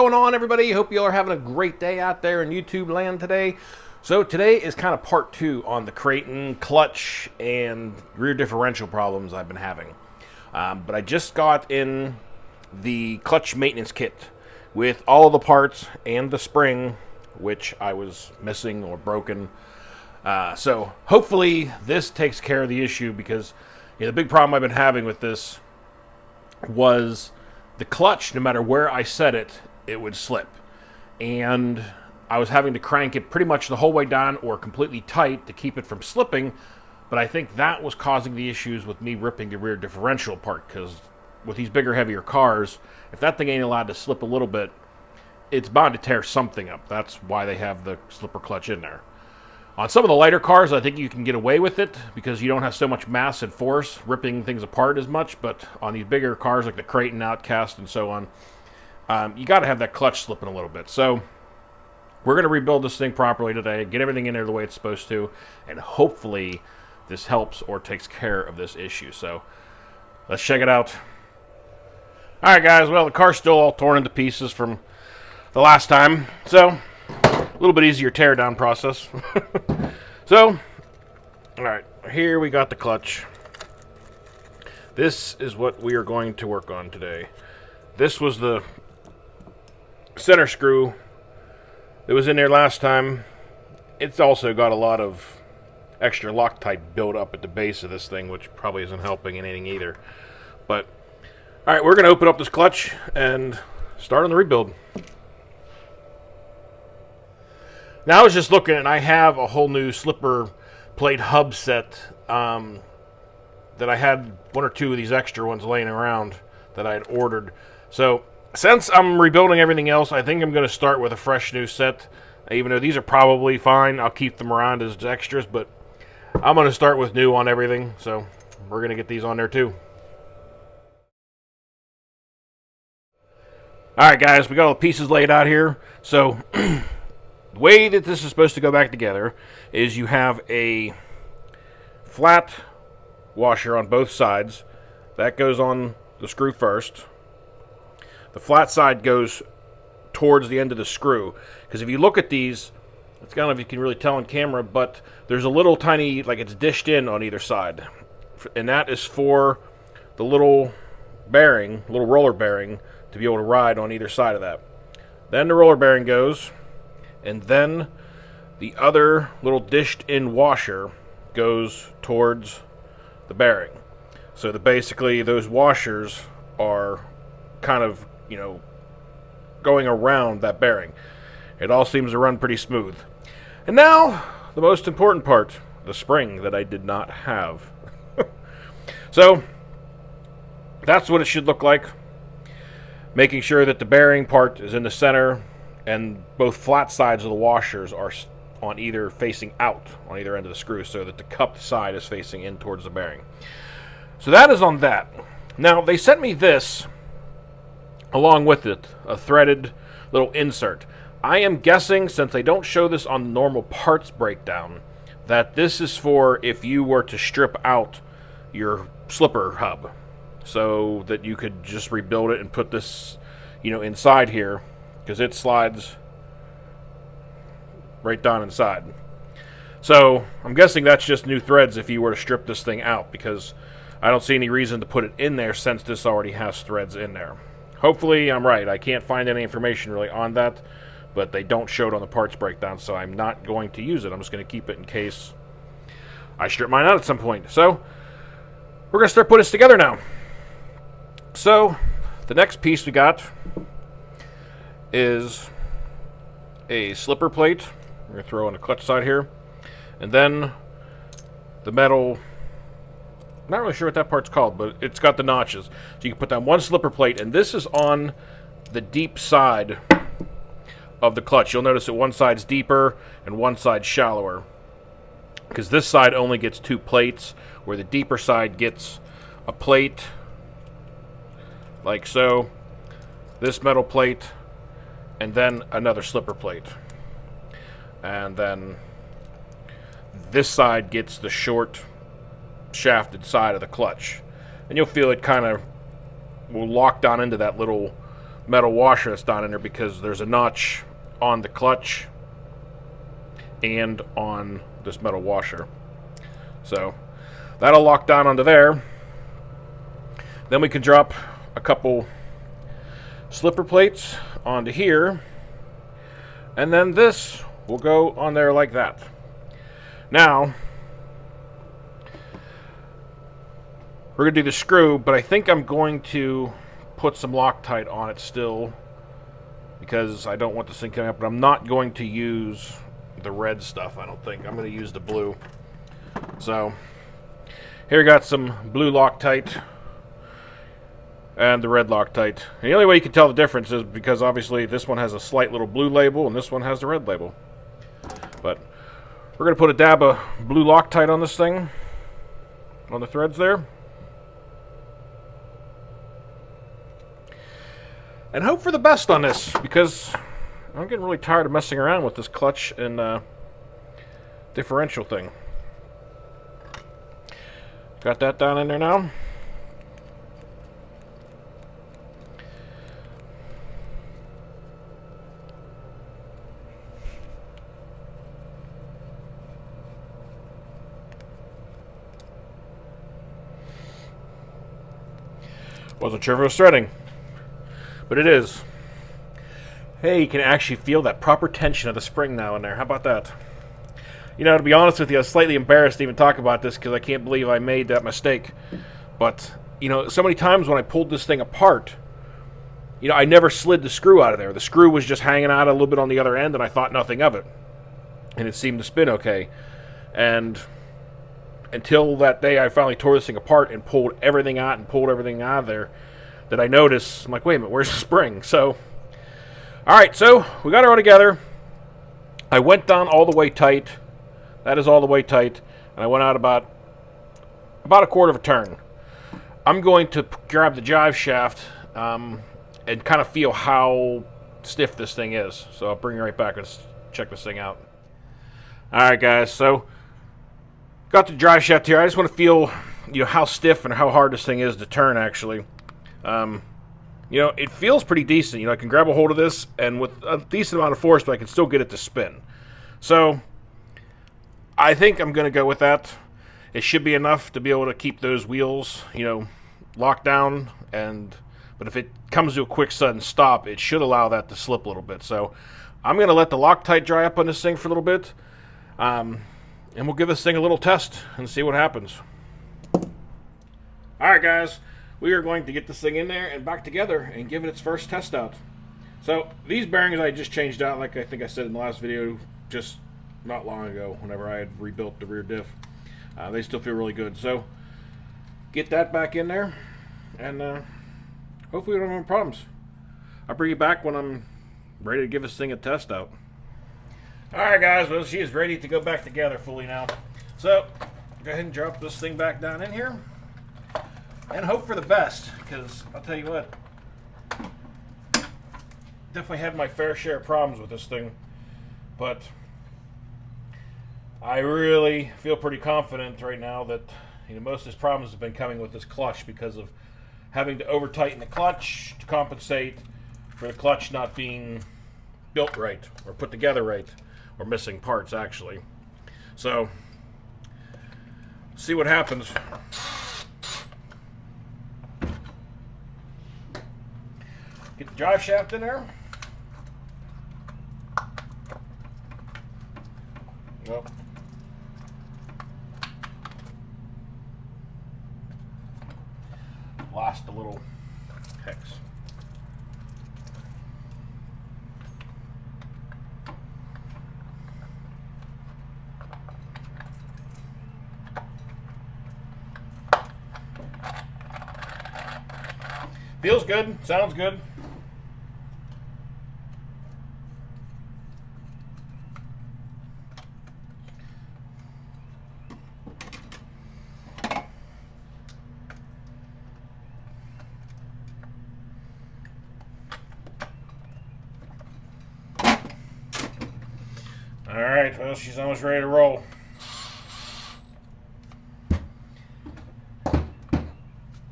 going on, everybody? Hope you all are having a great day out there in YouTube land today. So today is kind of part 2 on the Kraton clutch and rear differential problems I've been having. But I just got in the clutch maintenance kit with all of the parts and the spring, which I was missing or broken. So hopefully this takes care of the issue, because the big problem I've been having with this was the clutch. No matter where I set it, it would slip, and I was having to crank it pretty much the whole way down or completely tight to keep it from slipping. But I think that was causing the issues with me ripping the rear differential apart, because with these bigger, heavier cars, if that thing ain't allowed to slip a little bit, it's bound to tear something up. That's why they have the slipper clutch in there. On some of the lighter cars, I think you can get away with it because you don't have so much mass and force ripping things apart as much. But on these bigger cars like the Kraton, Outcast, and so on, you got to have that clutch slipping a little bit. So we're going to rebuild this thing properly today, get everything in there the way it's supposed to, and hopefully this helps or takes care of this issue. So let's check it out. All right, guys. Well, the car's still all torn into pieces from the last time, so a little bit easier teardown process. So, all right, here we got the clutch. This is what we are going to work on today. This was the center screw that was in there last time. It's also got a lot of extra Loctite built up at the base of this thing, which probably isn't helping anything either. But, all right, we're going to open up this clutch and start on the rebuild. Now, I was just looking, and I have a whole new slipper plate hub set that I had one or two of these extra ones laying around that I had ordered. So, since I'm rebuilding everything else, I think I'm going to start with a fresh new set. Even though these are probably fine, I'll keep them around as extras, but I'm going to start with new on everything. So, we're going to get these on there too. Alright, guys, we got all the pieces laid out here. So, the way that this is supposed to go back together is you have a flat washer on both sides. That goes on the screw first. The flat side goes towards the end of the screw. Because if you look at these, I don't know if you can really tell on camera, but there's a little tiny, like it's dished in on either side. And that is for the little bearing, little roller bearing, to be able to ride on either side of that. Then the roller bearing goes, and then the other little dished-in washer goes towards the bearing. So that basically those washers are kind of, going around that bearing. It all seems to run pretty smooth. And now, the most important part, the spring that I did not have. So, that's what it should look like. Making sure that the bearing part is in the center, and both flat sides of the washers are on either facing out on either end of the screw, so that the cupped side is facing in towards the bearing. So that is on that. Now, they sent me this along with it, a threaded little insert. I am guessing, since they don't show this on the normal parts breakdown, that this is for if you were to strip out your slipper hub, so that you could just rebuild it and put this, inside here, because it slides right down inside. So I'm guessing that's just new threads if you were to strip this thing out, because I don't see any reason to put it in there since this already has threads in there. Hopefully I'm right. I can't find any information really on that, but they don't show it on the parts breakdown, so I'm not going to use it. I'm just going to keep it in case I strip mine out at some point. So we're going to start putting this together now. So the next piece we got is a slipper plate. We're going to throw on the clutch side here. And then the metal, not really sure what that part's called, but it's got the notches. So you can put down one slipper plate, and this is on the deep side of the clutch. You'll notice that one side's deeper and one side's shallower, because this side only gets 2 plates, where the deeper side gets a plate like so, this metal plate, and then another slipper plate. And then this side gets the short shafted side of the clutch. And you'll feel it kind of will lock down into that little metal washer that's down in there, because there's a notch on the clutch and on this metal washer. So that'll lock down onto there. Then we can drop a couple slipper plates onto here, and then this will go on there like that. Now we're going to do the screw, but I think I'm going to put some Loctite on it still, because I don't want this thing coming up, but I'm not going to use the red stuff, I don't think. I'm going to use the blue. So here we got some blue Loctite and the red Loctite. And the only way you can tell the difference is because obviously this one has a slight little blue label and this one has the red label. But we're going to put a dab of blue Loctite on this thing, on the threads there. And hope for the best on this, because I'm getting really tired of messing around with this clutch and differential thing. Got that down in there now. Wasn't sure if it was threading, but it is. Hey, you can actually feel that proper tension of the spring now in there. How about that? You know, to be honest with you, I was slightly embarrassed to even talk about this because I can't believe I made that mistake. But, you know, so many times when I pulled this thing apart, you know, I never slid the screw out of there. The screw was just hanging out a little bit on the other end, and I thought nothing of it. And it seemed to spin okay. And until that day I finally tore this thing apart and pulled everything out of there, that I noticed, I'm like, wait a minute, where's the spring? So, alright, so we got it all together. I went down all the way tight. That is all the way tight. And I went out about a quarter of a turn. I'm going to grab the jive shaft and kind of feel how stiff this thing is. So I'll bring you right back and check this thing out. Alright guys, so got the drive shaft here. I just want to feel, you know, how stiff and how hard this thing is to turn actually. You know, it feels pretty decent. You know, I can grab a hold of this and with a decent amount of force, but I can still get it to spin. So I think I'm going to go with that. It should be enough to be able to keep those wheels, you know, locked down. But if it comes to a quick sudden stop, it should allow that to slip a little bit. So I'm going to let the Loctite dry up on this thing for a little bit. And we'll give this thing a little test and see what happens. Alright guys, we are going to get this thing in there and back together and give it its first test out. So these bearings I just changed out, like I think I said in the last video, just not long ago whenever I had rebuilt the rear diff. They still feel really good. So get that back in there and hopefully we don't have any problems. I'll bring you back when I'm ready to give this thing a test out. Alright guys, well she is ready to go back together fully now. So go ahead and drop this thing back down in here and hope for the best, because I'll tell you what, definitely had my fair share of problems with this thing, but I really feel pretty confident right now that, you know, most of these problems have been coming with this clutch because of having to over tighten the clutch to compensate for the clutch not being built right or put together right, or missing parts actually. So see what happens. Get the drive shaft in there. Nope. Lost a little hex. Feels good, sounds good. Alright, well, she's almost ready to roll.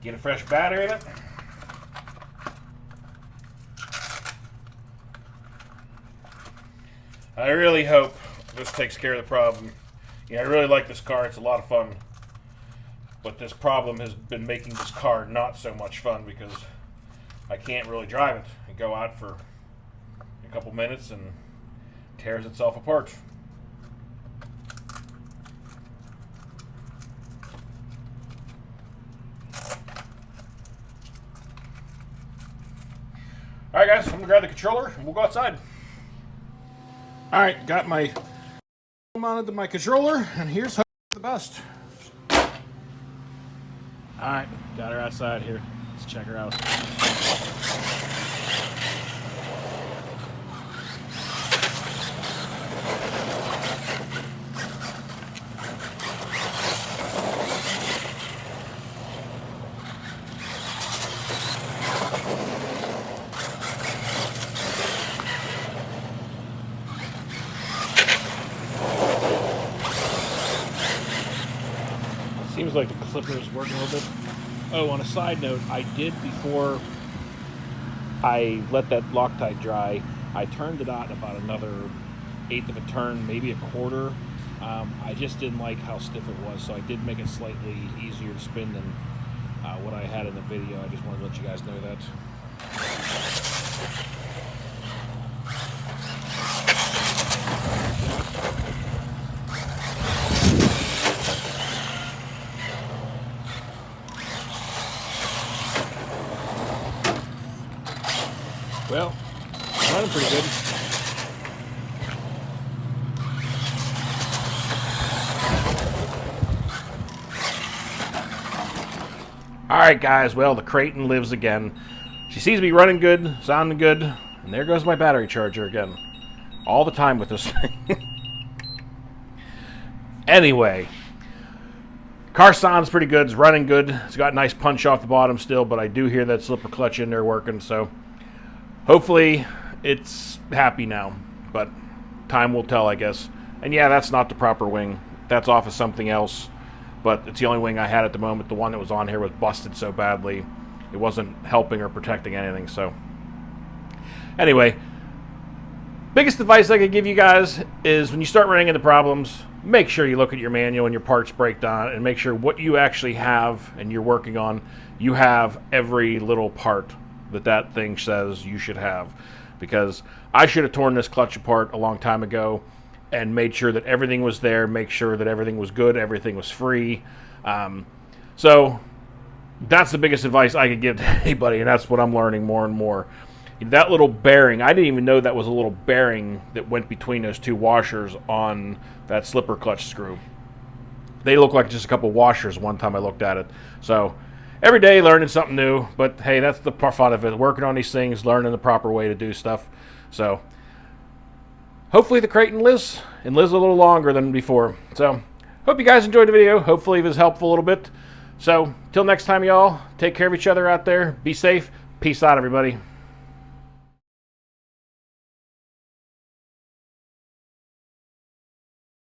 Get a fresh battery in it. I really hope this takes care of the problem. I really like this car. It's a lot of fun. But this problem has been making this car not so much fun because I can't really drive it and go out for a couple minutes and tears itself apart. Alright guys, I'm going to grab the controller and we'll go outside. Alright, got my mounted to my controller and here's hoping for the best. Alright, got her outside here. Let's check her out. Seems like the clipper is working a little bit. Oh, on a side note, I did, before I let that Loctite dry, I turned it out about another eighth of a turn, maybe a quarter. I just didn't like how stiff it was, so I did make it slightly easier to spin than what I had in the video. I just wanted to let you guys know that. Well, running pretty good. Alright guys, well, the Kraton lives again. She seems to be running good, sounding good, and there goes my battery charger again. All the time with this thing. Anyway, car sounds pretty good, it's running good. It's got a nice punch off the bottom still, but I do hear that slipper clutch in there working, so hopefully it's happy now, but time will tell, I guess. And yeah, that's not the proper wing. That's off of something else, but it's the only wing I had at the moment. The one that was on here was busted so badly, it wasn't helping or protecting anything. So anyway, biggest advice I could give you guys is when you start running into problems, make sure you look at your manual and your parts breakdown and make sure what you actually have and you're working on, you have every little part that thing says you should have, because I should have torn this clutch apart a long time ago and made sure that everything was there, make sure that everything was good, everything was free. So that's the biggest advice I could give to anybody, and that's what I'm learning more and more. That little bearing, I didn't even know that was a little bearing that went between those two washers on that slipper clutch screw. They look like just a couple washers one time I looked at it. So every day learning something new, but hey, that's the fun of it, working on these things, learning the proper way to do stuff. So hopefully the Kraton lives a little longer than before. So hope you guys enjoyed the video. Hopefully it was helpful a little bit. So till next time, y'all, take care of each other out there. Be safe. Peace out, everybody.